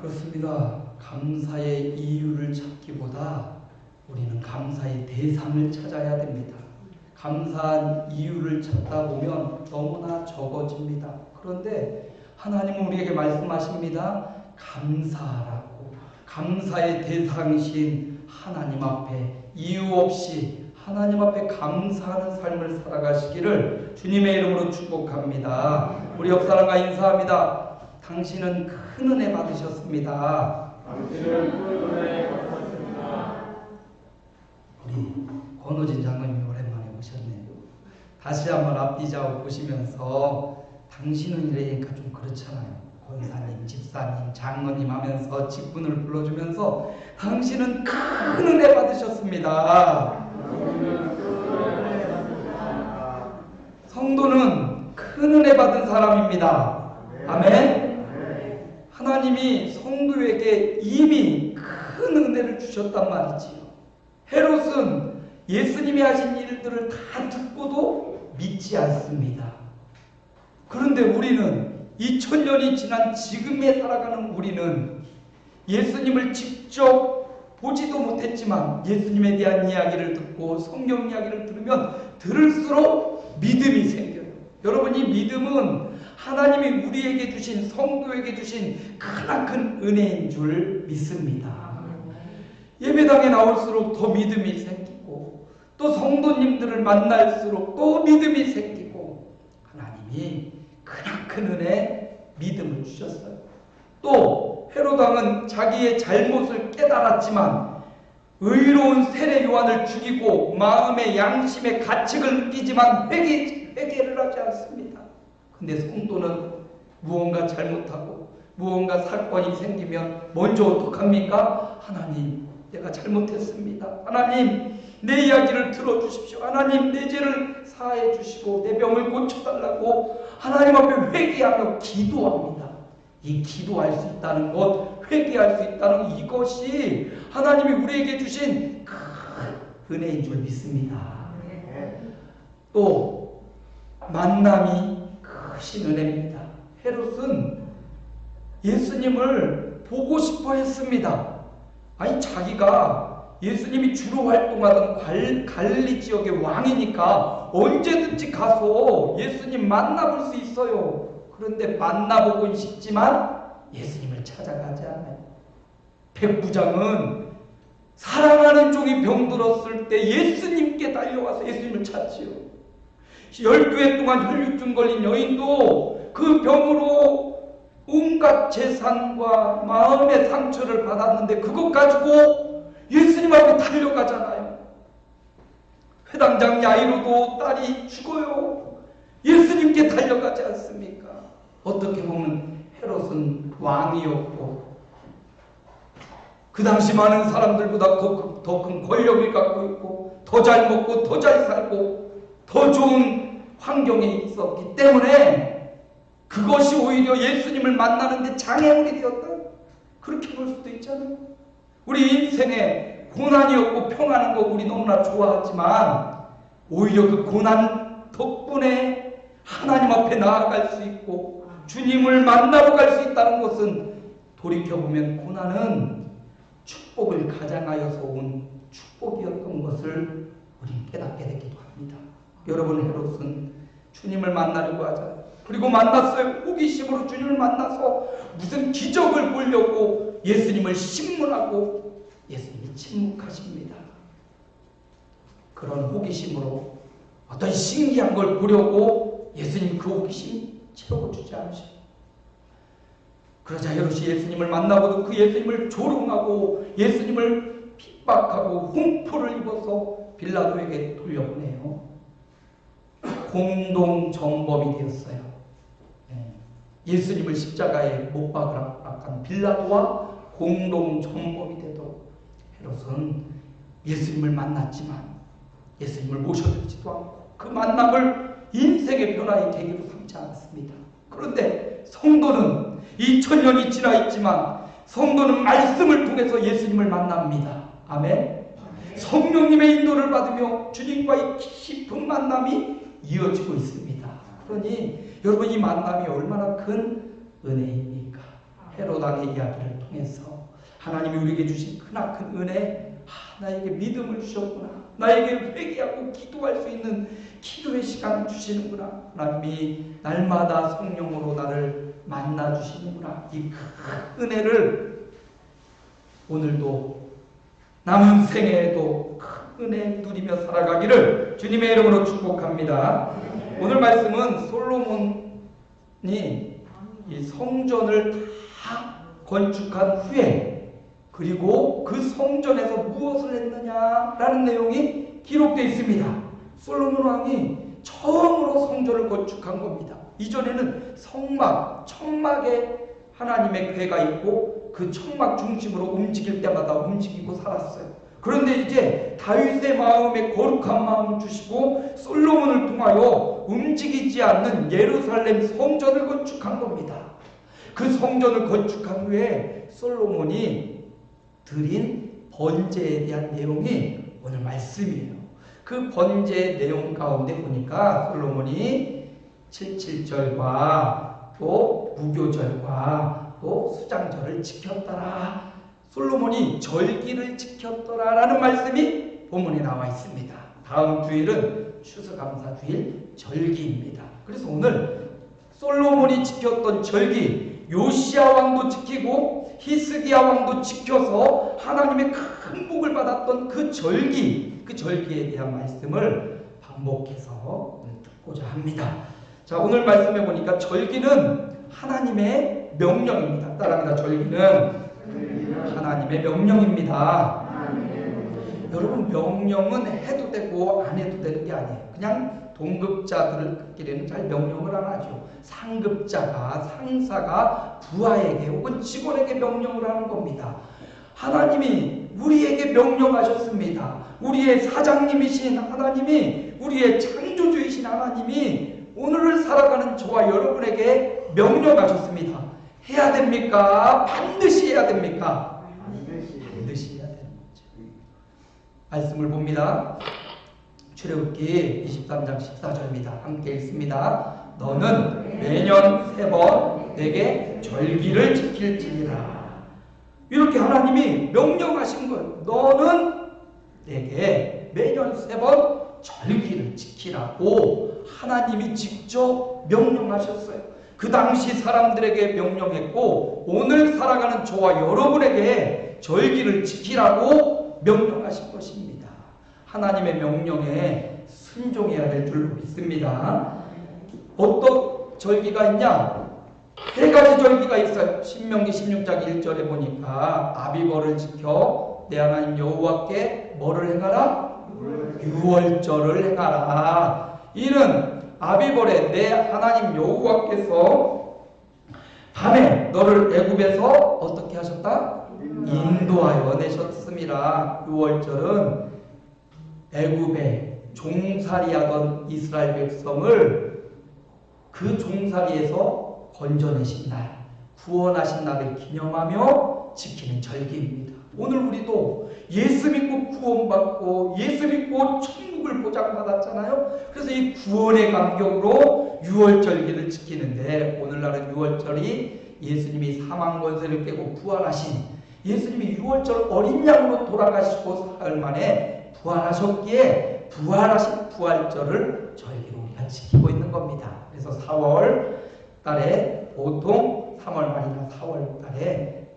그렇습니다. 감사의 이유를 찾기보다 우리는 감사의 대상을 찾아야 됩니다. 감사한 이유를 찾다 보면 너무나 적어집니다. 그런데 하나님은 우리에게 말씀하십니다. 감사하라고. 감사의 대상이신 하나님 앞에 이유 없이 하나님 앞에 감사하는 삶을 살아가시기를 주님의 이름으로 축복합니다. 우리 옆사람과 인사합니다. 당신은 큰 은혜 받으셨습니다. 당신은 큰 은혜 받으셨습니다. 우리 권호진 장로님이 오랜만에 오셨네요. 다시 한번 앞뒤 좌우 보시면서 당신은 이러니까 좀 그렇잖아요. 권사님, 집사님, 장로님 하면서 직분을 불러주면서 당신은 큰 은혜 받으셨습니다. 성도는 큰 은혜 받은 사람입니다. 아멘. 하나님이 성도에게 이미 큰 은혜를 주셨단 말이지요. 헤롯은 예수님이 하신 일들을 다 듣고도 믿지 않습니다. 그런데 우리는 2000년이 지난 지금에 살아가는 우리는 예수님을 직접 보지도 못했지만 예수님에 대한 이야기를 듣고 성경 이야기를 들으면 들을수록 믿음이 생겨요. 여러분, 이 믿음은 하나님이 우리에게 주신, 성도에게 주신 크나큰 은혜인 줄 믿습니다. 예배당에 나올수록 더 믿음이 생기고 또 성도님들을 만날수록 또 믿음이 생기고 하나님이 크나큰 은혜, 믿음을 주셨어요. 또 헤롯 왕은 자기의 잘못을 깨달았지만 의로운 세례 요한을 죽이고 마음의 양심의 가책을 느끼지만 회개를 하지 않습니다. 근데 성도는 무언가 잘못하고 무언가 사건이 생기면 먼저 어떡합니까? 하나님, 내가 잘못했습니다. 하나님, 내 이야기를 들어주십시오. 하나님, 내 죄를 사해 주시고 내 병을 고쳐달라고 하나님 앞에 회개하며 기도합니다. 이 기도할 수 있다는 것, 회개할 수 있다는 이것이 하나님이 우리에게 주신 큰 은혜인 줄 믿습니다. 또 만남이 크신 은혜입니다. 헤롯은 예수님을 보고 싶어 했습니다. 아니, 자기가 예수님이 주로 활동하던 갈릴리 지역의 왕이니까 언제든지 가서 예수님 만나볼 수 있어요. 그런데 만나보고 싶지만 예수님을 찾아가지 않아요. 백부장은 사랑하는 종이 병들었을 때 예수님께 달려와서 예수님을 찾지요. 12해 동안 혈류증 걸린 여인도 그 병으로 온갖 재산과 마음의 상처를 받았는데 그것 가지고 예수님 앞에 달려가잖아요. 회당장 야이로도 딸이 죽어요. 예수님께 달려가지 않습니까? 어떻게 보면 헤롯은 왕이었고 그 당시 많은 사람들보다 더 큰 권력을 갖고 있고 더 잘 먹고 더 잘 살고 더 좋은 환경에 있었기 때문에 그것이 오히려 예수님을 만나는데 장애물이 되었다. 그렇게 볼 수도 있잖아요. 우리 인생에 고난이 없고 평안한 거 우리 너무나 좋아하지만 오히려 그 고난 덕분에 하나님 앞에 나아갈 수 있고 주님을 만나러 갈 수 있다는 것은 돌이켜보면 고난은 축복을 가장하여서 온 축복이었던 것을 우리는 깨닫게 되기도 합니다. 여러분, 헤롯은 주님을 만나려고 하잖아요. 그리고 만났어요. 호기심으로 주님을 만나서 무슨 기적을 보려고 예수님을 신문하고 예수님이 침묵하십니다. 그런 호기심으로 어떤 신기한 걸 보려고 예수님 그 호기심 채워주지 않으셔요. 그러자 헤롯이 예수님을 만나고도 그 예수님을 조롱하고 예수님을 핍박하고 훈포를 입어서 빌라도에게 돌려보내요. 공동 정범이 되었어요. 예수님을 십자가에 못 박은 빌라도와 공동 정범이 되도록 헤롯은 예수님을 만났지만 예수님을 모셔주지도 않고 그 만남을 인생의 변화의 계기로 삼지 않았습니다. 그런데 성도는 2000년이 지나 있지만 성도는 말씀을 통해서 예수님을 만납니다. 아멘. 성령님의 인도를 받으며 주님과의 깊은 만남이 이어지고 있습니다. 그러니 여러분, 이 만남이 얼마나 큰 은혜입니까? 헤롯 왕의 이야기를 통해서 하나님이 우리에게 주신 크나큰 은혜, 나에게 믿음을 주셨구나, 나에게 회개하고 기도할 수 있는 기도의 시간을 주시는구나, 하나님이 날마다 성령으로 나를 만나 주시는구나, 이 큰 은혜를 오늘도 남은 생애에도 큰 은혜 누리며 살아가기를 주님의 이름으로 축복합니다. 오늘 말씀은 솔로몬이 이 성전을 다 건축한 후에 그리고 그 성전에서 무엇을 했느냐라는 내용이 기록되어 있습니다. 솔로몬 왕이 처음으로 성전을 건축한 겁니다. 이전에는 성막, 천막에 하나님의 궤가 있고 그 천막 중심으로 움직일 때마다 움직이고 살았어요. 그런데 이제 다윗의 마음에 거룩한 마음을 주시고 솔로몬을 통하여 움직이지 않는 예루살렘 성전을 건축한 겁니다. 그 성전을 건축한 후에 솔로몬이 드린 번제에 대한 내용이 오늘 말씀이에요. 그 번제의 내용 가운데 보니까 솔로몬이 77절과 또 무교절과 또 수장절을 지켰더라, 솔로몬이 절기를 지켰더라라는 말씀이 본문에 나와 있습니다. 다음 주일은 추수감사주일 절기입니다. 그래서 오늘 솔로몬이 지켰던 절기, 요시야 왕도 지키고 히스기야 왕도 지켜서 하나님의 큰 복을 받았던 그 절기에 대한 말씀을 반복해서 듣고자 합니다. 자, 오늘 말씀해 보니까 절기는 하나님의 명령입니다. 따라합니다. 절기는 하나님의 명령입니다. 여러분, 명령은 해도 되고 안 해도 되는 게 아니에요. 그냥 동급자들끼리는 잘 명령을 안 하죠. 상급자가, 상사가 부하에게 혹은 직원에게 명령을 하는 겁니다. 하나님이 우리에게 명령하셨습니다. 우리의 사장님이신 하나님이, 우리의 창조주이신 하나님이 오늘을 살아가는 저와 여러분에게 명령하셨습니다. 해야 됩니까? 반드시 해야 됩니까? 반드시 해야 되는 거죠. 말씀을 봅니다. 출애굽기 23장 14절입니다. 함께 읽습니다. 너는 매년 3번 내게 절기를 지킬지니라. 이렇게 하나님이 명령하신 거예요. 너는 내게 매년 3번 절기를 지키라고 하나님이 직접 명령하셨어요. 그 당시 사람들에게 명령했고 오늘 살아가는 저와 여러분에게 절기를 지키라고 명령하신 것입니다. 하나님의 명령에 순종해야 될 줄 믿습니다. 어떤 절기가 있냐? 3가지 절기가 있어요. 신명기 16장 1절에 보니까 아비벌을 지켜 내 하나님 여호와께 뭐를 행하라? 유월절을 행하라. 이는 아비벌에 내 하나님 여호와께서 밤에 너를 애굽에서 어떻게 하셨다? 인도하여 내셨습니다. 유월절은 애굽에 종살이하던 이스라엘 백성을 그 종살이에서 건져내신 날, 구원하신 날을 기념하며 지키는 절기입니다. 오늘 우리도 예수 믿고 구원받고 예수 믿고 천국을 보장받았잖아요. 그래서 이 구원의 감격으로 유월절기를 지키는데, 오늘날은 유월절이 예수님이 사망 권세를 깨고 부활하신, 예수님이 유월절 어린 양으로 돌아가시고 사흘 만에 부활하셨기에 부활하신 부활절을 절기로 우리가 지키고 있는 겁니다. 그래서 4월 달에 보통 3월 말이나 4월 달에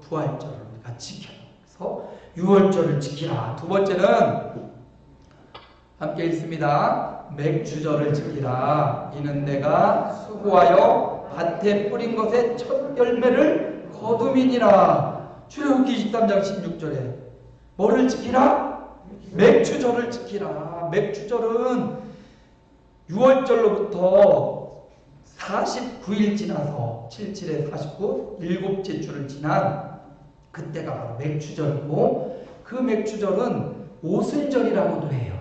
부활절을 우리가 지켜요. 그래서 유월절을 지키라. 두 번째는 함께 읽습니다. 맥주절을 지키라. 이는 내가 수고하여 밭에 뿌린 것의 첫 열매를 거둠이니라. 출애굽기 23장 16절에 뭐를 지키라? 맥주절을 지키라. 맥주절은 유월절로부터 49일 지나서 77에 49, 7째 주를 지난 그때가 바로 맥주절이고, 그 맥주절은 오순절이라고도 해요.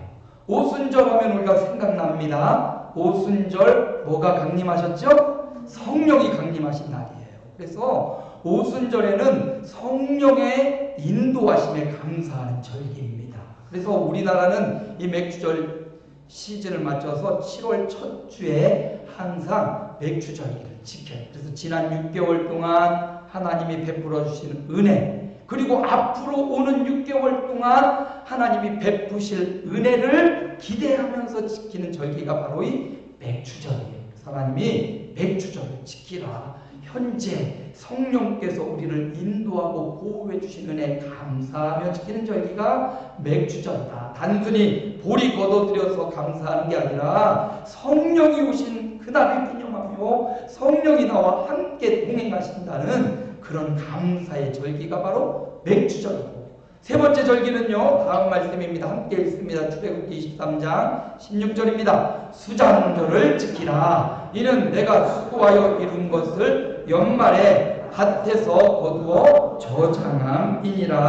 오순절 하면 우리가 생각납니다. 오순절 뭐가 강림하셨죠? 성령이 강림하신 날이에요. 그래서 오순절에는 성령의 인도하심에 감사하는 절기입니다. 그래서 우리나라는 이 맥주절 시즌을 맞춰서 7월 첫 주에 항상 맥주절기를 지켜요. 그래서 지난 6개월 동안 하나님이 베풀어 주시는 은혜, 그리고 앞으로 오는 6개월 동안 하나님이 베푸실 은혜를 기대하면서 지키는 절기가 바로 이 맥주절이에요. 하나님이 맥주절을 지키라. 현재 성령께서 우리를 인도하고 보호해 주신 은혜 감사하며 지키는 절기가 맥주절이다. 단순히 보리 걷어들여서 감사하는 게 아니라 성령이 오신 그날을 기념하며 성령이 나와 함께 동행하신다는 그런 감사의 절기가 바로 맥주절이고, 세 번째 절기는요, 다음 말씀입니다. 함께 읽습니다. 출애굽기 23장 16절입니다. 수장절을 지키라. 이는 내가 수고하여 이룬 것을 연말에 밭에서 거두어 저장함이니라.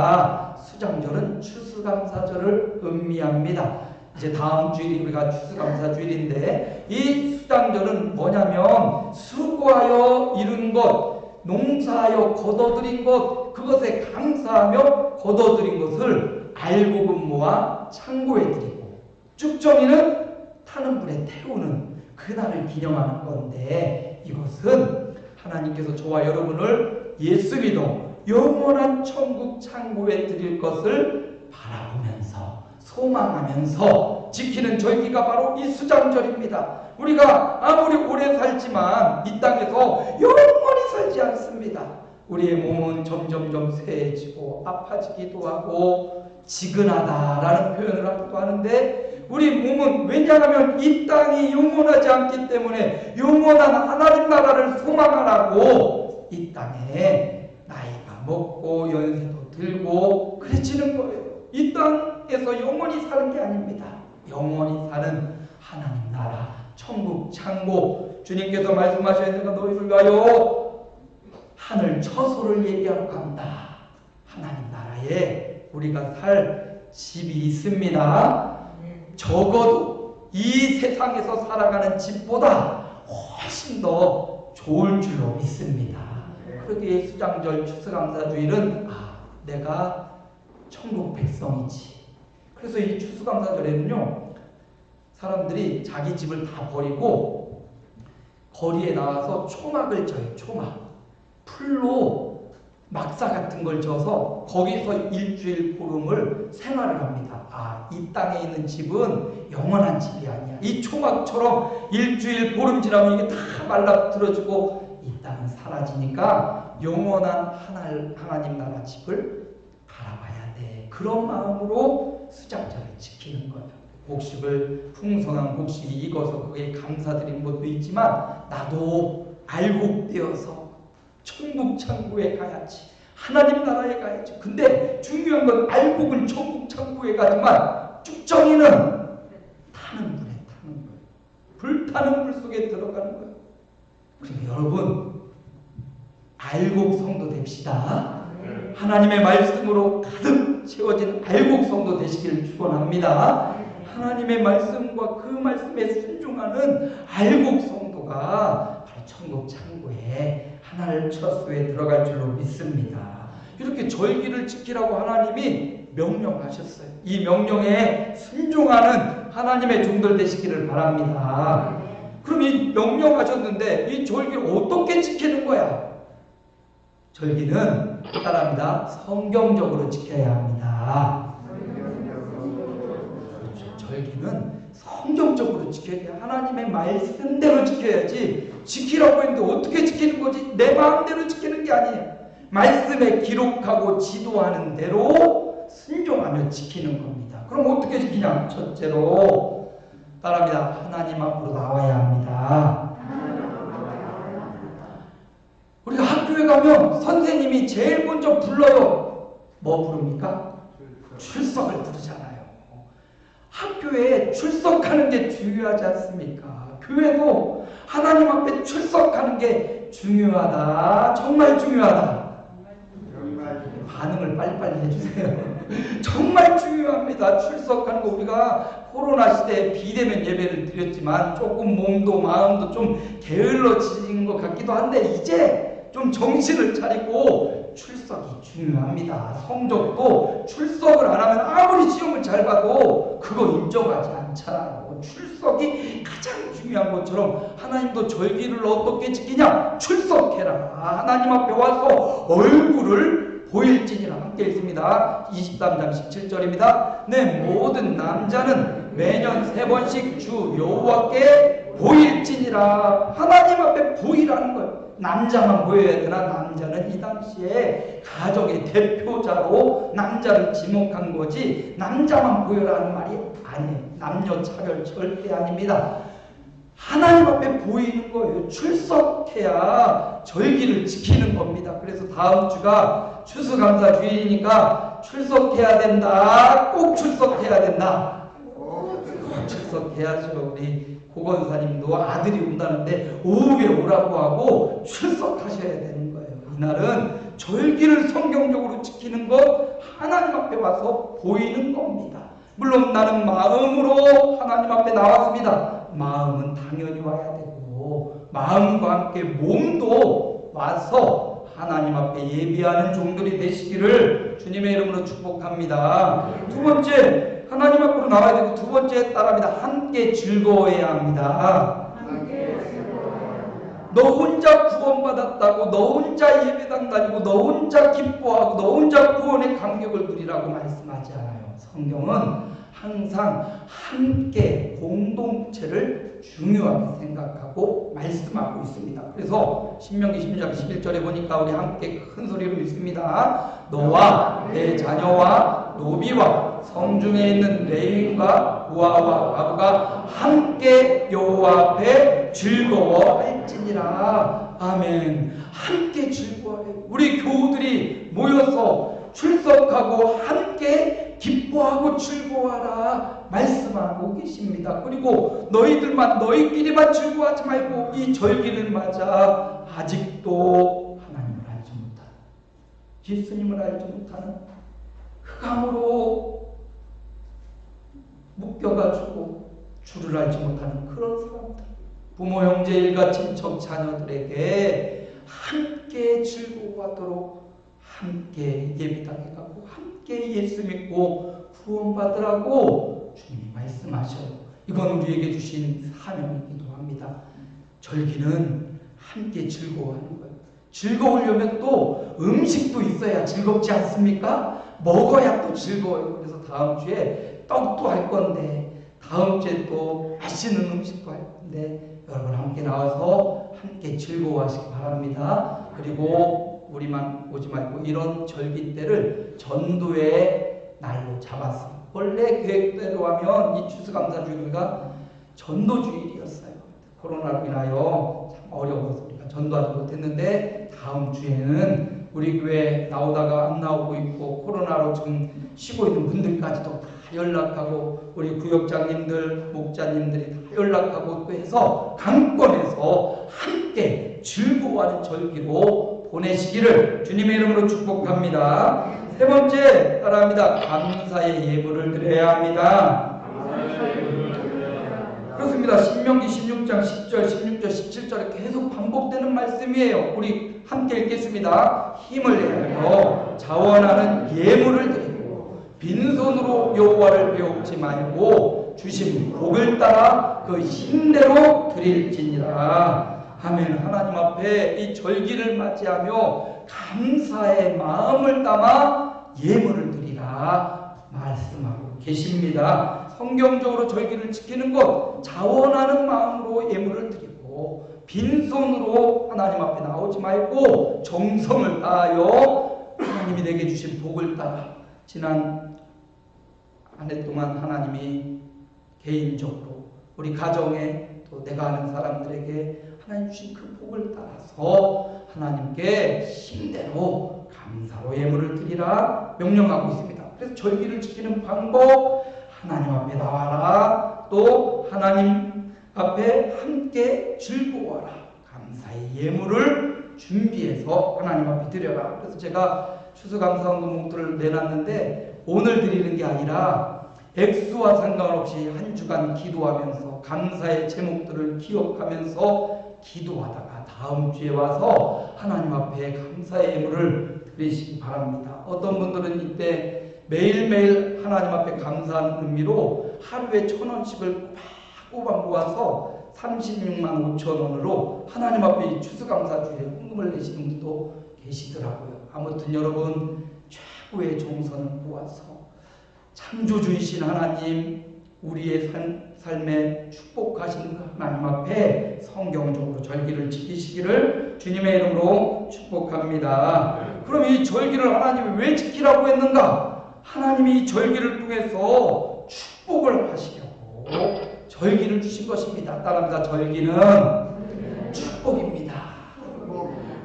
수장절은 추수감사절을 의미합니다. 이제 다음 주일이 우리가 추수감사주일인데, 이 수장절은 뭐냐면 수고하여 이룬 것, 농사하여 거둬들인 것, 그것에 감사하며 거둬들인 것을 알곡은 모아 창고에 드리고 쭉정이는 타는 불에 태우는 그날을 기념하는 건데, 이것은 하나님께서 저와 여러분을 예수 믿어 영원한 천국 창고에 드릴 것을 바라보면서 소망하면서 지키는 절기가 바로 이 수장절입니다. 우리가 아무리 오래 살지만 이 땅에서 영원히 살지 않습니다. 우리의 몸은 점점점 쇠해지고 아파지기도 하고 지근하다라는 표현을 하기도 하는데, 우리 몸은 왜냐하면 이 땅이 영원하지 않기 때문에 영원한 하나님 나라를 소망하라고 이 땅에 나이가 먹고 연세도 들고 그래지는 거예요. 이 땅에서 영원히 사는 게 아닙니다. 영원히 사는 하나님 나라 천국 창고, 주님께서 말씀하셨으니까 너희를 위하여 하늘 처소를 예비하러 간다. 하나님 나라에 우리가 살 집이 있습니다. 적어도 이 세상에서 살아가는 집보다 훨씬 더 좋을 줄로 믿습니다. 그러기에 수장절 추수감사주일은 내가 천국 백성이지. 그래서 이 추수감사절에는요, 사람들이 자기 집을 다 버리고 거리에 나와서 초막을 져요. 초막. 풀로 막사 같은 걸 져서 거기서 일주일 보름을 생활을 합니다. 이 땅에 있는 집은 영원한 집이 아니야. 이 초막처럼 일주일 보름 지나면 이게 다 말라들어지고 이 땅은 사라지니까 영원한 하나님 나라 집을 바라봐야 돼. 그런 마음으로 수장절을 지키는 거예요. 곡식을 풍성한 곡식이 익어서 그에 감사드리는 것도 있지만, 나도 알곡되어서 천국 창고에 가야지, 하나님 나라에 가야지. 근데 중요한 건 알곡은 천국 창고에 가지만 쭉정이는 타는 불에 타는 거예요. 불타는 불 속에 들어가는 거예요. 그럼 여러분, 알곡 성도 됩시다. 하나님의 말씀으로 가득 채워진 알곡 성도 되시기를 축원합니다. 하나님의 말씀과 그 말씀에 순종하는 알곡 성도가 바로 천국 창고에 하늘 처소에 들어갈 줄로 믿습니다. 이렇게 절기를 지키라고 하나님이 명령하셨어요. 이 명령에 순종하는 하나님의 종들 되시기를 바랍니다. 그럼 이 명령하셨는데 이 절기를 어떻게 지키는 거야? 절기는 따라합니다. 성경적으로 지켜야 합니다. 그렇죠. 절기는 성경적으로 지켜야 돼. 하나님의 말씀대로 지켜야지. 지키라고 했는데 어떻게 지키는 거지? 내 마음대로 지키는 게 아니에요. 말씀에 기록하고 지도하는 대로 순종하며 지키는 겁니다. 그럼 어떻게 지키냐? 첫째로 따라합니다. 하나님 앞으로 나와야 합니다. 우리가 학교에 가면 선생님이 제일 먼저 불러요. 뭐 부릅니까? 출석을 부르잖아요. 학교에 출석하는 게 중요하지 않습니까? 교회도 하나님 앞에 출석하는 게 중요하다. 정말 중요하다. 반응을 빨리빨리 해주세요. 정말 중요합니다. 출석하는 거. 우리가 코로나 시대에 비대면 예배를 드렸지만 조금 몸도 마음도 좀 게을러진 것 같기도 한데, 이제 좀 정신을 차리고 출석이 중요합니다. 성적도 출석을 안 하면 아무리 시험을 잘 봐도 그거 인정하지 않잖아요. 출석이 가장 중요한 것처럼 하나님도 절기를 어떻게 지키냐? 출석해라. 하나님 앞에 와서 얼굴을 보일지니라. 함께 읽습니다. 23장 17절입니다. 내 모든 남자는 매년 3번씩 주 여호와께 보일지니라. 하나님 앞에 보이라는 거예요. 남자만 보여야 되나? 남자는 이 당시에 가정의 대표자로 남자를 지목한 거지 남자만 보여라는 말이 아니에요. 남녀 차별 절대 아닙니다. 하나님 앞에 보이는 거예요. 출석해야 절기를 지키는 겁니다. 그래서 다음 주가 추수감사주일이니까 출석해야 된다. 꼭 출석해야 된다. 꼭 출석해야죠. 우리 고건사님도 아들이 온다는데 오후에 오라고 하고 출석하셔야 되는 거예요. 이날은 절기를 성경적으로 지키는 것, 하나님 앞에 와서 보이는 겁니다. 물론 나는 마음으로 하나님 앞에 나왔습니다. 마음은 당연히 와야 되고 마음과 함께 몸도 와서 하나님 앞에 예비하는 종들이 되시기를 주님의 이름으로 축복합니다. 두 번째, 하나님 앞으로 나와야 되고 두 번째 따라합니다. 함께 즐거워해야 합니다. 너 혼자 구원받았다고, 너 혼자 예배당 다니고, 너 혼자 기뻐하고, 너 혼자 구원의 감격을 누리라고 말씀하지 않아요. 성경은 항상 함께 공동체를 중요하게 생각하고 말씀하고 있습니다. 그래서 신명기 16장 11절에 보니까 우리 함께 큰 소리로 읽습니다. 너와 내 자녀와 노비와 성중에 있는 레위인과 부하와 과부가 함께 여호와 앞에 즐거워할지니라. 아멘. 함께 즐거워해. 우리 교우들이 모여서 출석하고 함께 기뻐하고 즐거워하라 말씀하고 계십니다. 그리고 너희끼리만 즐거워하지 말고 이 절기를 맞아 아직도 하나님을 알지 못하는, 예수님을 알지 못하는, 흑암으로 묶여가지고 주를 알지 못하는 그런 사람들, 부모 형제 일가 친척 자녀들에게 함께 즐거워하도록 함께 예배당에 가고 함께 예수 믿고 구원받으라고 주님이 말씀하셔요. 이건 우리에게 주신 사명이기도 합니다. 절기는 함께 즐거워하는 거예요. 즐거우려면 또 음식도 있어야 즐겁지 않습니까? 먹어야 또 즐거워요. 그래서 다음 주에 떡도 할 건데, 다음 주에 또 맛있는 음식도 할 건데, 여러분 함께 나와서 함께 즐거워하시기 바랍니다. 그리고 우리만 오지 말고 이런 절기 때를 전도의 날로 잡았습니다. 원래 계획대로 하면 이 추수감사주일가 전도주일이었어요. 코로나로 인하여 참 어려워서 우리가 전도하지 못했는데 다음 주에는 우리 교회 나오다가 안 나오고 있고 코로나로 지금 쉬고 있는 분들까지도 다 연락하고 우리 구역장님들, 목자님들이 다 연락하고 또 해서 강권해서 함께 즐거워하는 절기로 보내시기를 주님의 이름으로 축복합니다. 세 번째 따라합니다. 감사의 예물을 드려야 합니다. 그렇습니다. 신명기 16장 10절, 16절, 17절에 계속 반복되는 말씀이에요. 우리 함께 읽겠습니다. 힘을 내어 자원하는 예물을 드리고 빈손으로 여호와를 배웁지 말고 주신 복을 따라 그 힘대로 드릴지니라. 아멘. 하나님 앞에 이 절기를 맞이하며 감사의 마음을 담아 예물을 드리라 말씀하고 계십니다. 성경적으로 절기를 지키는 것, 자원하는 마음으로 예물을 드리고 빈손으로 하나님 앞에 나오지 말고 정성을 다하여 하나님이 내게 주신 복을 따라, 지난 한 해 동안 하나님이 개인적으로 우리 가정에 또 내가 아는 사람들에게 하나님 주신 그 복을 따라서 하나님께 힘대로 감사로 예물을 드리라 명령하고 있습니다. 그래서 절기를 지키는 방법, 하나님 앞에 나와라, 또 하나님 앞에 함께 즐거워하라, 감사의 예물을 준비해서 하나님 앞에 드려라. 그래서 제가 추수감사헌금 봉투를 내놨는데 오늘 드리는 게 아니라 액수와 상관없이 한 주간 기도하면서 감사의 제목들을 기억하면서 기도하다가 다음 주에 와서 하나님 앞에 감사의 예물을 드리시기 바랍니다. 어떤 분들은 이때 매일매일 하나님 앞에 감사하는 의미로 하루에 1,000원씩을 막 모아서 36만 5천 원으로 하나님 앞에 이 추수감사주에 헌금을 내시는 분도 계시더라고요. 아무튼 여러분, 최고의 종선을 모아서 창조주이신 하나님, 우리의 삶에 축복하신 하나님 앞에 성경적으로 절기를 지키시기를 주님의 이름으로 축복합니다. 그럼 이 절기를 하나님이 왜 지키라고 했는가? 하나님이 이 절기를 통해서 축복을 하시려고 절기를 주신 것입니다. 따라합니다. 절기는 축복입니다.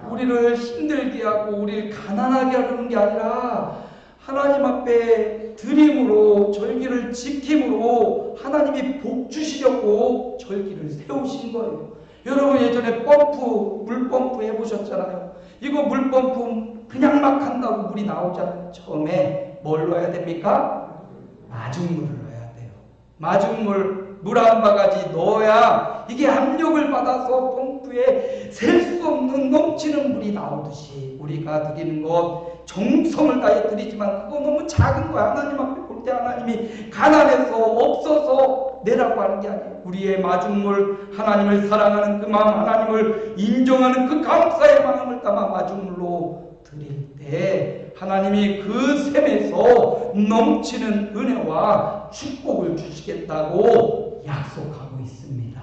우리를 힘들게 하고 우리를 가난하게 하는 게 아니라 하나님 앞에 드림으로 절기를 지킴으로 하나님이 복 주시려고 절기를 세우신 거예요. 여러분 예전에 물펌프 해보셨잖아요. 이거 물펌프 그냥 막 한다고 물이 나오잖아요. 처음에 뭘 넣어야 됩니까? 마중물을 넣어야 돼요. 마중물 물 한 바가지 넣어야 이게 압력을 받아서 펌프에 셀 수 없는 넘치는 물이 나오듯이 우리가 드리는 것 정성을 다해 드리지만 그거 너무 작은 거야. 하나님 앞에 볼 때 하나님이 가난해서 없어서 내라고 하는 게 아니에요. 우리의 마중물, 하나님을 사랑하는 그 마음, 하나님을 인정하는 그 감사의 마음을 담아 마중물로 드릴 때 하나님이 그 샘에서 넘치는 은혜와 축복을 주시겠다고 약속하고 있습니다.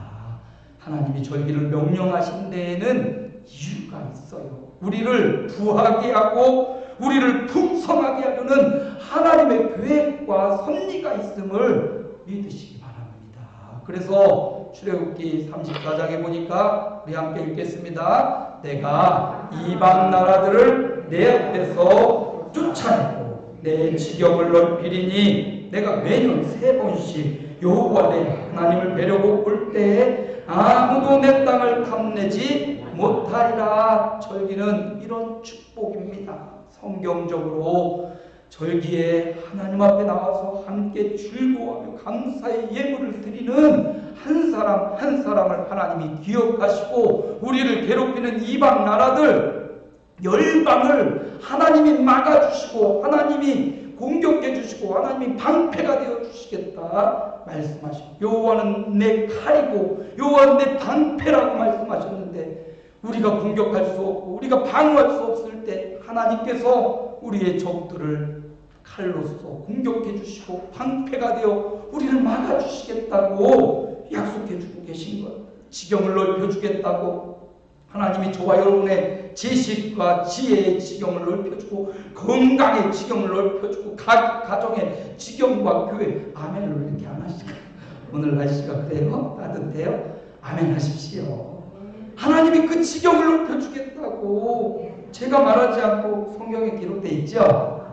하나님이 절기를 명령하신 데에는 이유가 있어요. 우리를 부하게 하고 우리를 풍성하게 하려는 하나님의 계획과 섭리가 있음을 믿으시기 바랍니다. 그래서 출애굽기 34장에 보니까 우리 함께 읽겠습니다. 내가 이방 나라들을 내 앞에서 쫓아내고 내 지경을 넓히리니 내가 매년 3번씩 여호와 내 하나님을 뵈려고 올 때에 아무도 내 땅을 탐내지 못하리라. 절기는 이런 축복입니다. 성경적으로 절기에 하나님 앞에 나와서 함께 즐거워하며 감사의 예물을 드리는 한 사람 한 사람을 하나님이 기억하시고 우리를 괴롭히는 이방 나라들 열방을 하나님이 막아주시고 하나님이 공격해 주시고 하나님이 방패가 되어 주시겠다 말씀하시고 여호와는 내 칼이고 여호와는 내 방패라고 말씀하셨는데 우리가 공격할 수 없고 우리가 방어할 수 없을 때 하나님께서 우리의 적들을 칼로서 공격해 주시고 방패가 되어 우리를 막아주시겠다고 약속해 주고 계신 거예요. 지경을 넓혀주겠다고 하나님이 저와 여러분의 지식과 지혜의 지경을 넓혀주고 건강의 지경을 넓혀주고 가정의 지경과 교회 아멘을 이렇게 안 하실까요? 오늘 날씨가 그래요? 따뜻해요? 아멘 하십시오. 하나님이 그 지경을 높여주겠다고 제가 말하지 않고 성경에 기록되어 있죠?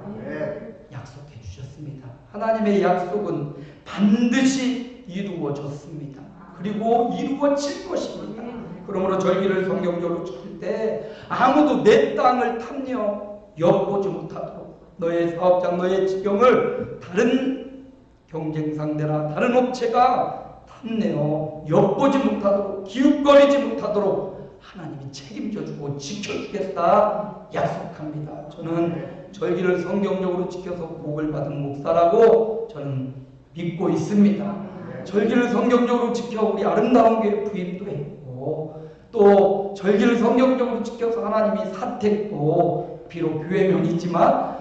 약속해 주셨습니다. 하나님의 약속은 반드시 이루어졌습니다. 그리고 이루어질 것입니다. 그러므로 절기를 성경적으로 지킬 때 아무도 내 땅을 탐내어 엿보지 못하도록 너의 사업장, 너의 지경을 다른 경쟁 상대나 다른 업체가 탐내어 엿보지 못하도록 기웃거리지 못하도록 하나님이 책임져주고 지켜주겠다 약속합니다. 저는 절기를 성경적으로 지켜서 복을 받은 목사라고 저는 믿고 있습니다. 절기를 성경적으로 지켜 우리 아름다운 교회 부임도 했고 또 절기를 성경적으로 지켜서 하나님이 사택도 비록 교회명이지만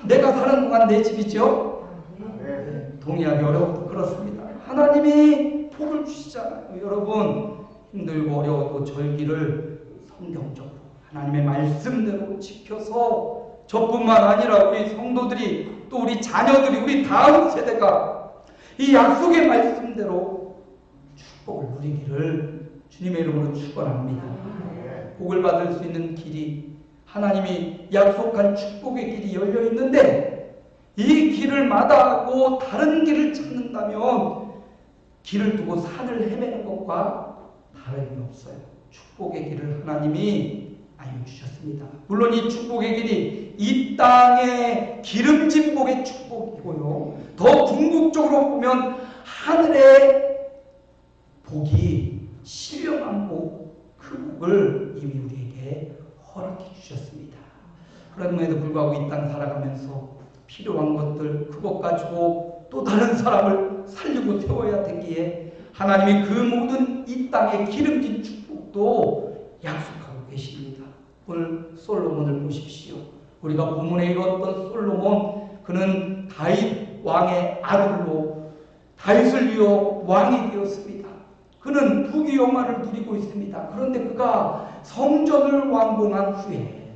내가 사는 동안 내 집이죠. 동의하기 어려워도 그렇습니다. 하나님이 복을 주시잖아요. 여러분 힘들고 어려워도 절기를 성경적으로 하나님의 말씀대로 지켜서 저뿐만 아니라 우리 성도들이 또 우리 자녀들이 우리 다음 세대가 이 약속의 말씀대로 축복을 누리기를 주님의 이름으로 축원합니다. 복을 받을 수 있는 길이 하나님이 약속한 축복의 길이 열려 있는데 이 길을 마다하고 다른 길을 찾는다면 길을 두고 산을 헤매는 것과 다름이 없어요. 축복의 길을 하나님이 알려주셨습니다. 물론 이 축복의 길이 이 땅의 기름진 복의 축복이고요. 더 궁극적으로 보면 하늘의 복이 신령한 복, 그 복을 이미 우리에게 허락해 주셨습니다. 그럼에도 불구하고 이 땅 살아가면서 필요한 것들 그것 가지고 또 다른 사람을 살리고 세워야 되기에 하나님이 그 모든 이 땅의 기름진 축복도 약속하고 계십니다. 오늘 솔로몬을 보십시오. 우리가 본문에 읽었던 솔로몬, 그는 다윗 왕의 아들로 다윗을 이어 왕이 되었습니다. 그는 부귀영화를 누리고 있습니다. 그런데 그가 성전을 완공한 후에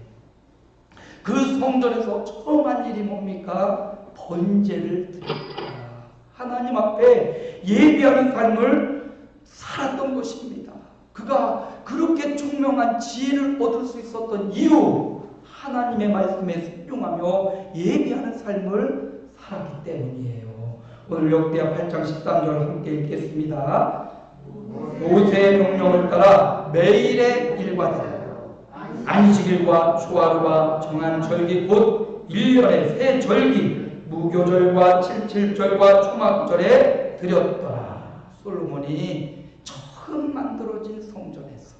그 성전에서 처음 한 일이 뭡니까? 번제를 드렸다. 하나님 앞에 예배하는 삶을 살았던 것입니다. 그가 그렇게 총명한 지혜를 얻을 수 있었던 이유, 하나님의 말씀에 순종하며 예배하는 삶을 살았기 때문이에요. 오늘 역대하 8장 13절 함께 읽겠습니다. 모세의 명령을 따라 매일의 일과대로 안식일과 초하루와 정한 절기 곧 1년의 새 절기 무교절과 칠칠절과 초막절에 드렸더라. 솔로몬이 처음 만들어진 성전에서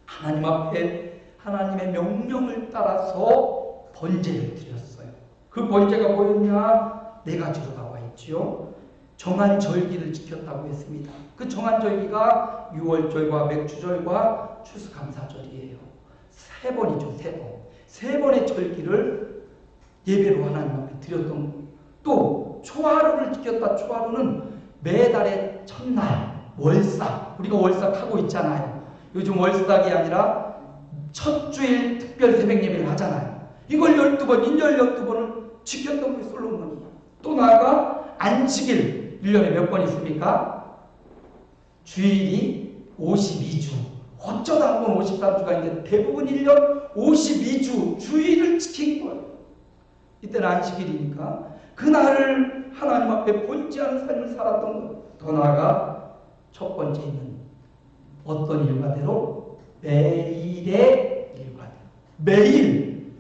하나님 앞에 하나님의 명령을 따라서 번제를 드렸어요. 그 번제가 뭐였냐? 네 가지로 나와 있지요. 정한 절기를 지켰다고 했습니다. 그 정한 절기가 유월절과 맥주절과 추수감사절이에요. 세 번이죠, 세 번. 세 번의 절기를 예배로 하나님 앞에 드렸던 거예요. 또 초하루를 지켰다. 초하루는 매달의 첫날 월삭, 우리가 월삭하고 있잖아요. 요즘 월삭이 아니라 첫 주일 특별 새벽 예배를 하잖아요. 이걸 12번, 1년 12번을 지켰던 거예요, 솔로몬이. 또 나아가 안식일 1년에 몇 번 있습니까? 주일이 52주. 어쩌다 한 번 53주가 있는데 대부분 1년 52주 주일을 지킨 거예요. 이때는 안식일이니까 그날을 하나님 앞에 본지하는 삶을 살았던 거예요. 더 나아가 첫 번째 있는 어떤 일과대로 매일의 일과대로 매일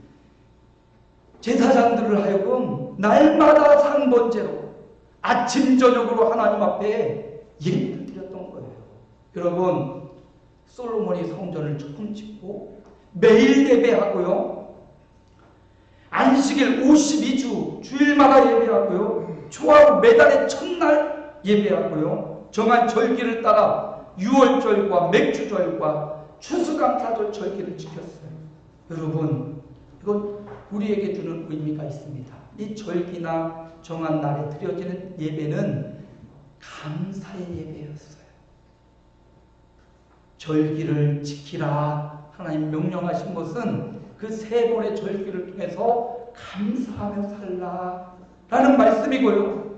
제사장들을 하여금 날마다 상번제로 아침 저녁으로 하나님 앞에 예배를 드렸던 거예요. 여러분, 솔로몬이 성전을 처음 짓고 매일 예배하고요. 안식일 52주 주일마다 예배하고요. 초하루 매달의 첫날 예배하고요. 정한 절기를 따라 유월절과 맥주절과 추수감사절 절기를 지켰어요. 여러분, 이건 우리에게 주는 의미가 있습니다. 이 절기나 정한 날에 드려지는 예배는 감사의 예배였어요. 절기를 지키라 하나님 명령하신 것은 그 세 번의 절기를 통해서 감사하며 살라라는 말씀이고요.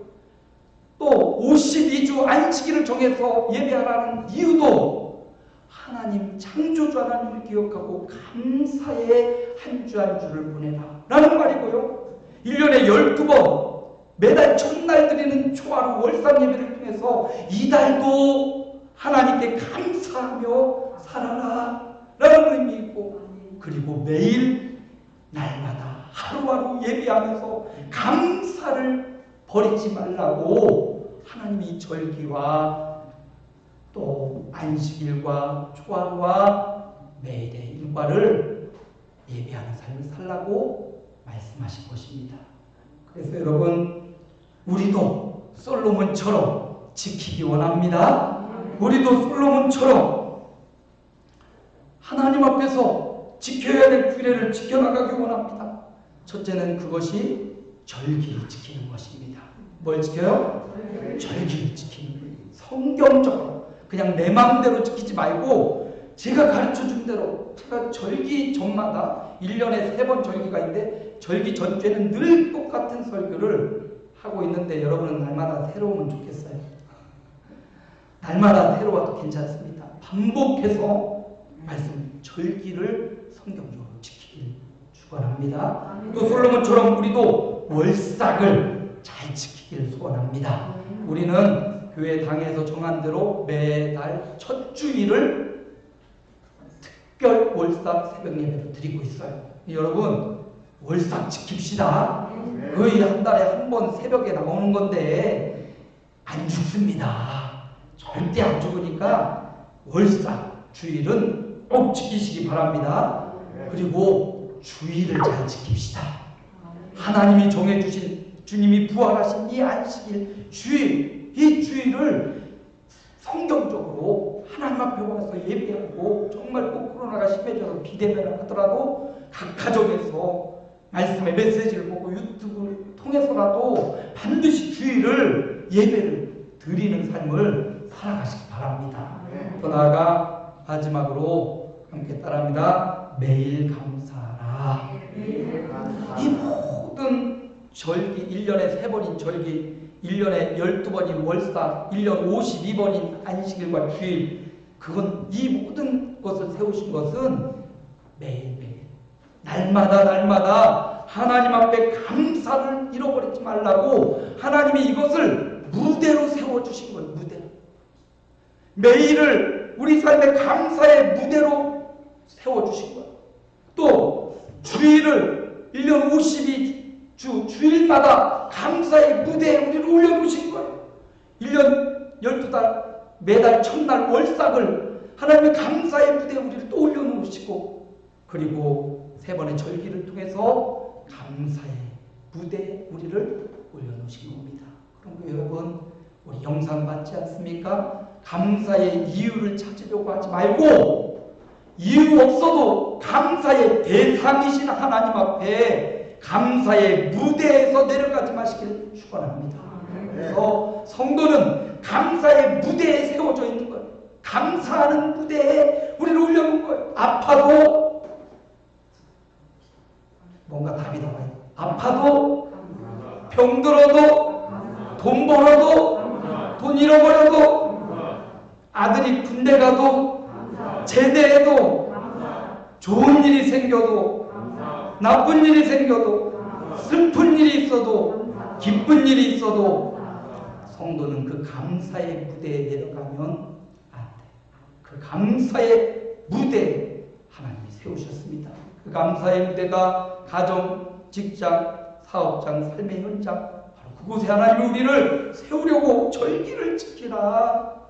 또 52주 안식일을 정해서 예배하라는 이유도 하나님 창조주 하나님을 기억하고 감사의 한 주 한 주를 보내라 라는 말이고요. 1년에 12번 매달 첫날 드리는 초하루 월상 예배를 통해서 이달도 하나님께 감사하며 살아라 라는 의미이고, 그리고 매일 날마다 하루하루 예배하면서 감사를 버리지 말라고 하나님이 절기와 또 안식일과 초하루와 매일의 일과를 예배하는 삶을 살라고 말씀하신 것입니다. 그래서 여러분, 우리도 솔로몬처럼 지키기 원합니다. 우리도 솔로몬처럼 하나님 앞에서 지켜야 될 규례를 지켜나가기 원합니다. 첫째는 그것이 절기를 지키는 것입니다. 뭘 지켜요? 절기를 지키는 거예요. 성경적으로 그냥 내 마음대로 지키지 말고 제가 가르쳐준 대로, 제가 절기 전마다 1년에 3번 절기가 있는데 절기 전주에는 늘 똑같은 설교를 하고 있는데 여러분은 날마다 새로우면 좋겠어요. 날마다 새로워도 괜찮습니다. 반복해서 말씀, 절기를 성경적으로 지키길 축원합니다. 또 솔로몬처럼 우리도 월삭을 잘 지키길 소원합니다. 우리는 교회 당에서 정한 대로 매달 첫 주일을 특별 월삭 새벽 예배를 드리고 있어요. 여러분, 월삭 지킵시다. 거의 한 달에 한 번 새벽에 나오는 건데 안 죽습니다. 절대 안 죽으니까 월삭 주일은 꼭 지키시기 바랍니다. 그리고 주의를 잘 지킵시다. 하나님이 정해주신, 주님이 부활하신 이 안식일 주일, 이 주일을 성경적으로 하나님 앞에 와서 예배하고, 정말 꼭 코로나가 심해져서 비대면을 하더라도 각 가정에서 말씀의 메시지를 보고 유튜브 통해서라도 반드시 주일을 예배를 드리는 삶을 살아가시기 바랍니다. 또 나아가 마지막으로 함께 따라합니다. 매일 감사하라. 이 모든 절기, 1년에 3번인 절기, 1년에 12번인 월사, 1년 52번인 안식일과 주일, 그건 이 모든 것을 세우신 것은 매일매일 날마다 하나님 앞에 감사를 잃어버리지 말라고 하나님이 이것을 무대로 세워주신 거예요. 무대로. 매일을 우리 삶의 감사의 무대로 세워주신 거예요. 또 주일을 1년 52주 주일마다 감사의 무대에 우리를 올려놓으신 거예요. 1년 12달 매달 첫날 월삭을 하나님의 감사의 무대에 우리를 또 올려놓으시고, 그리고 3번의 절기를 통해서 감사의 무대에 우리를 올려놓으신 겁니다. 그럼 여러분, 우리 영상 받지 않습니까? 감사의 이유를 찾으려고 하지 말고, 이유 없어도 감사의 대상이신 하나님 앞에 감사의 무대에서 내려가지 마시길 축원합니다. 그래서 성도는 감사의 무대에 세워져 있는 거예요. 감사하는 무대에 우리를 올려놓은 거예요. 아파도 뭔가 답이 나와요. 아파도, 병들어도, 돈 벌어도, 돈 잃어버려도, 아들이 군대 가도, 제대해도, 좋은 일이 생겨도, 나쁜 일이 생겨도, 슬픈 일이 있어도, 기쁜 일이 있어도, 성도는 그 감사의 무대에 내려가면 안 돼. 그 감사의 무대에 하나님이 세우셨습니다. 그 감사의 무대가 가정, 직장, 사업장, 삶의 현장, 바로 그곳에 하나님이 우리를 세우려고 절기를 지키라,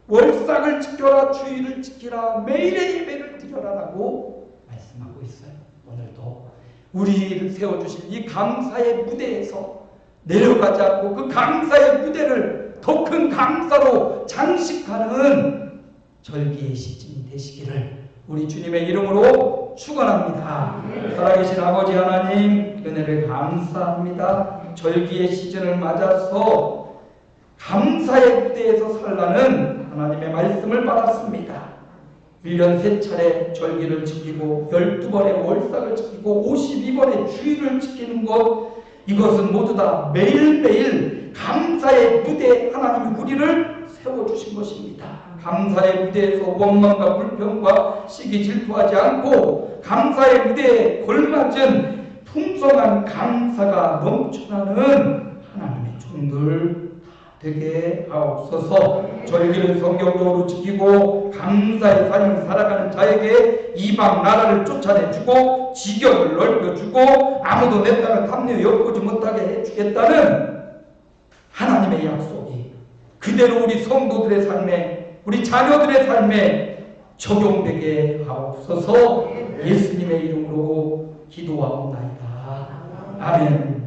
월삭을 지켜라, 주일을 지키라, 매일의 예배를 드려라라고 말씀하고 있어요. 오늘도 우리를 세워주신 이 감사의 무대에서 내려가지 않고 그 감사의 무대를 더 큰 감사로 장식하는 절기의 시즌이 되시기를 우리 주님의 이름으로 축원합니다. 살아계신 아버지 하나님, 은혜를 감사합니다. 절기의 시즌을 맞아서 감사의 무대에서 살라는 하나님의 말씀을 받았습니다. 1년 3차례 절기를 지키고 12번의 월삭을 지키고 52번의 주일을 지키는 것, 이것은 모두 다 매일매일 감사의 무대에 하나님이 우리를 세워주신 것입니다. 감사의 무대에서 원망과 불평과 시기 질투하지 않고 감사의 무대에 걸맞은 풍성한 감사가 넘쳐나는 하나님의 종들 되게 하옵소서. 절기를 성경적으로 지키고 감사의 삶을 살아가는 자에게 이방 나라를 쫓아내주고 지경을 넓혀주고 아무도 내 땅을 탐내어 엿보지 못하게 해주겠다는 하나님의 약속이 그대로 우리 성도들의 삶에, 우리 자녀들의 삶에 적용되게 하옵소서. 예수님의 이름으로 기도하옵나이다. 아멘.